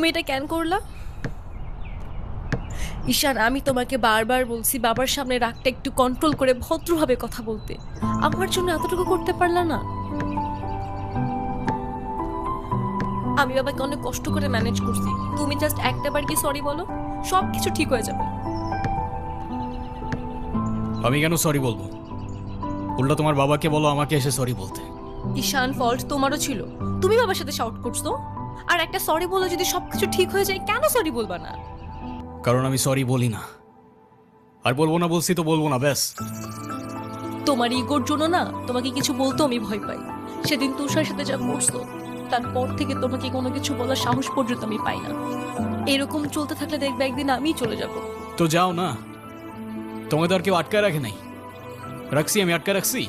তুমি এটা কেন করলা? ঈশান, আমি তোমাকে বারবার বলছি বাবার সামনে রাগটা একটু কন্ট্রোল করে ভদ্রভাবে কথা বলতে। আমার জন্য এতটুকু করতে পারলা না? আমি বাবাকে অনেক কষ্ট করে ম্যানেজ করছি, তুমি জাস্ট একটাবার কি সরি বলো, সব কিছু ঠিক হয়ে যাবে। আমি কেন সরি বলবো? উল্টা তোমার বাবাকে বলো আমাকে এসে সরি বলতে। ঈশান, ফল্ট তোমারও ছিল, তুমি বাবার সাথে শাউট করছো। আর একটা সরি বলে যদি সবকিছু ঠিক হয়ে যায়, কেন সরি বলবা না? কারণ আমি সরি বলি না, আর বলবো না, বলছি তো বলবো না, ব্যাস। তোমার ইগোর জন্য না তোমাকে কিছু বলতেও আমি ভয় পাই। সেদিন তুষার সাথে যা করছো, তারপর থেকে তোমাকে কোনো কিছু বলার সাহস পর্যন্ত আমি পাই না। এরকম চলতে থাকলে দেখবে একদিন আমিই চলে যাব। তো যাও না, তোমাদের আর কেউ আটকায় রাখে নাই। রাখছি, আমি আটকায় রাখছি।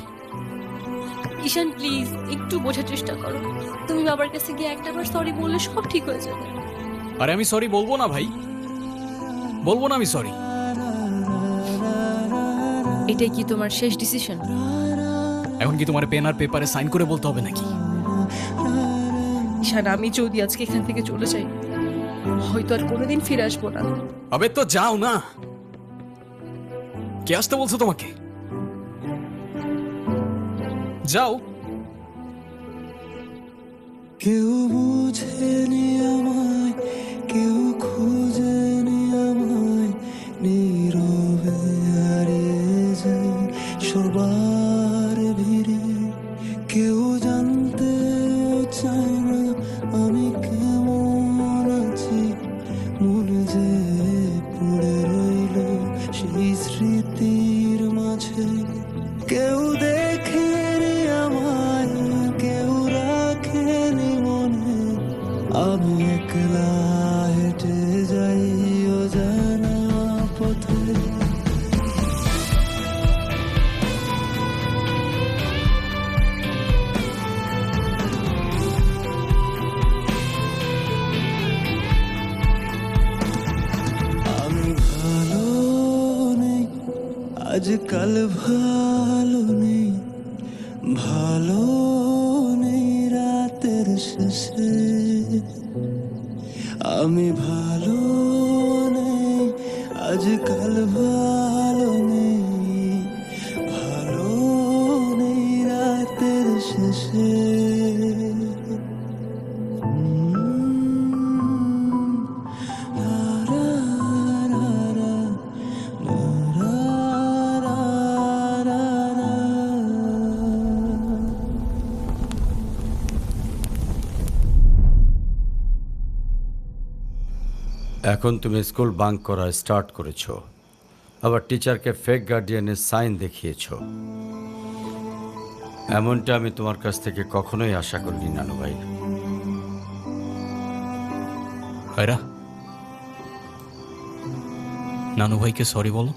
ঈশান প্লিজ একটু বোঝার চেষ্টা করো। তুমি বাবার কাছে গিয়ে একটাবার সরি বললে সব ঠিক হয়ে যাবে। আরে আমি সরি বলবো না ভাই, বলবো না আমি সরি। এটাই কি তোমার শেষ ডিসিশন? এখন কি তোমার পেন আর পেপারে সাইন করে বলতে হবে নাকি? ঈশান, আমি যদি আজকে এখান থেকে চলে যাই, হয়তো আর কোনোদিন ফিরে আসবো না। আবে তো যাও না, কে আসতে বলছো তোমাকে? যাও। কেউ বুঝেনি আমায়, কেউ খুঁজেনি আমায়, নীরবে হারিয়ে যাই সবার ভিড়ে। কেউ জানতে চায় না আমি কেমন আছি, মনে যে পড়ে রইল সেই স্মৃতির মাঝে। কেউ দেখেনি আমায়, কেউ রাখেনি মনে, আমি একলা হেঁটে যাই অজানা পথে। আমি ভালো নেই, আজকাল ভালো নেই, ভালো নেই রাতের শেষে। আমি ভালো নেই, আজকাল ভালো নেই, ভালো নেই রাতের শেষে। রা রা রা রা, রা রা রা রা। এখন তুমি স্কুল বাঙ্ক করা স্টার্ট করেছো, আবার টিচারকে ফেক গার্ডিয়ানের সাইন দেখিয়েছো। এমনটা আমি তোমার কাছ থেকে কখনোই আশা করিনি নানু ভাই। আয়রা, নানু ভাইকে সরি বলো।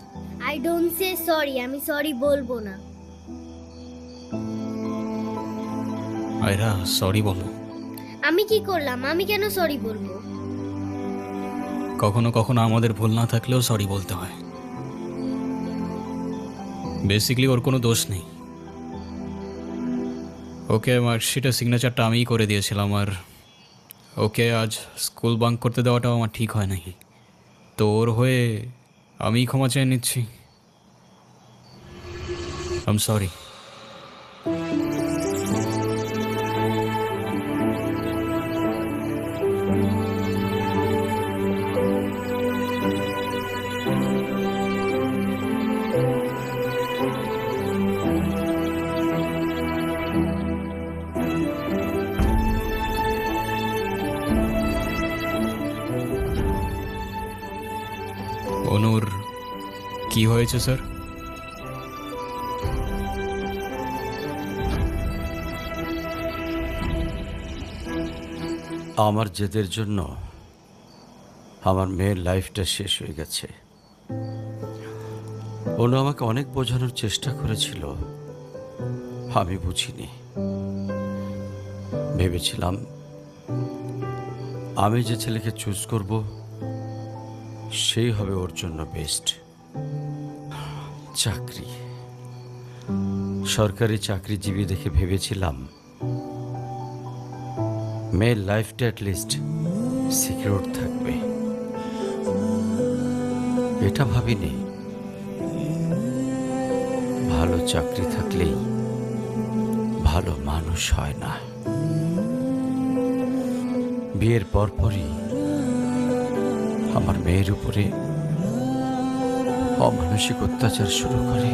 আই ডোন্ট সে সরি, আমি সরি বলবো না। আয়রা সরি বলো। আমি কি করলাম? আমি কেন সরি বলবো? কখনো কখনো আমাদের ভুল না থাকলেও সরি বলতে হয়। বেসিক্যালি ওর কোনো দোষ নেই। ওকে মার্কশিটের সিগনেচারটা আমিই করে দিয়েছিলাম, আর ওকে আজ স্কুল বাঙ্ক করতে দেওয়াটাও আমার ঠিক হয় নাই। তো ওর হয়ে আমিই ক্ষমা চেয়ে নিচ্ছি। I am sorry. অনুর কি হয়েছে স্যার? আমার জেদের জন্য আমার মেয়ের লাইফটা শেষ হয়ে গেছে। অনু আমাকে অনেক বোঝানোর চেষ্টা করেছিল, আমি বুঝিনি। ভেবেছিলাম আমি যে ছেলেকে চুজ করব সেই হবে ওর জন্য বেস্ট। চাকরি, সরকারি চাকরিজীবী দেখে ভেবেছিলাম মেয়ের লাইফটা অ্যাটলিস্ট সিকিউর থাকবে, এটা ভাবিনি। ভালো চাকরি থাকলেই ভালো মানুষ হয় না। বিয়ের পরপরই আমার মেয়ের উপরে অমানসিক অত্যাচার শুরু করে।